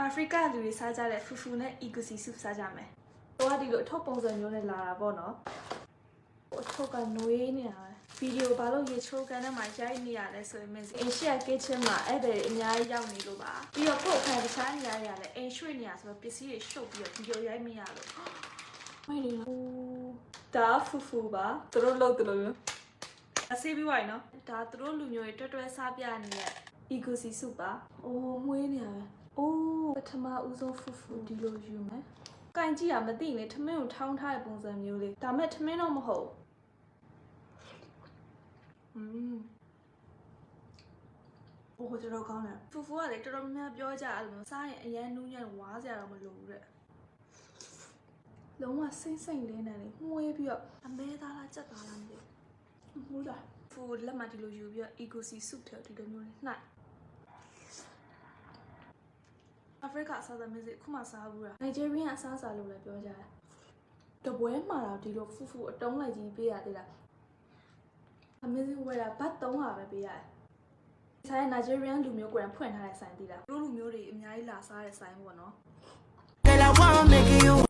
Africa လူတွေစားကြတဲ့ဖူဖူနဲ့ egusi soup စားကြမယ်။တော့ဒီလိုအထုပ်ပုံစံမျိုးနဲ့လာတာပေါ့နော်။အထုပ်ကနွေးနေတာပဲ။ဗီဒီယိုဘာလို့ရေချိုးကန်ထဲမှာရိုက်နေရလဲဆိုရင်အိမ်ရှိ kitchen မှာအဲ့ဒါအများကြီးရောက်နေလို့ပါ။ပြီးတော့ကိုယ့်အခါတခြားနေရာတွေလည်းအိမ်ရွှေ့နေရဆိုတော့ပစ္စည်းတွေရှုပ်ပြီးတော့ဗီဒီယိုရိုက်မရလို့။မိုက်နေလား။ဒါဖူဖူပါ။သူတို့လုပ်တယ်လို့မျိုး။အဆေးပြီးပါနော်။ဒါသူတို့လူမျိုးတွေတွဲစားပြနေတဲ့ egusi soup ပါ။အိုးမွေးနေရပဲ။အိုးပထမဦးဆုံးဖူဖူဒီလိုယူမယ်။ကင်ကြည့်ရမသိနဲ့ထမင်းကိုထောင်းထားတဲ့ပုံစံမျိုးလေးဒါမဲ့ထမင်းတော့မဟုတ်โอ้တော်တော်ကောင်းတယ်ဖူဖူကလေတော်တော်များပြောကြအဲ့လိုစားရင်အရန်နူးညံ့ဝါးစရာတော့မလိုဘူးတဲ့လုံးဝစိမ့်စိမ့်လေးနဲ့လေမှုေးပြီးတော့အမဲသားလားကြက်သားလားမသိဘူးဟုတ်လားဖူလက်မှဒီလိုယူပြီးတော့ egusi soup ထဲဒီလိုမျိုးလေးနှိုက်အာဖရိကအစားအစာမျိုးစစ်ခုမှစားဘူးလားနိုင်ဂျီးရီးယားအစားအစာလို့လည်းပြောကြတယ်တပွဲမှာတော့ဒီလိုဖူဖူအတုံးလိုက်ကြီးပေးရသေးလားအမေစီဝယ်တာဘတ်300ပဲပေးရတယ်ဆိုင် Nigerian လူမျိုးကိုယ်တိုင်ဖွင့်ထားတဲ့ဆိုင်သေးလားတို့လူမျိုးတွေအများကြီးလာစားတဲ့ဆိုင်ပေါ့နော်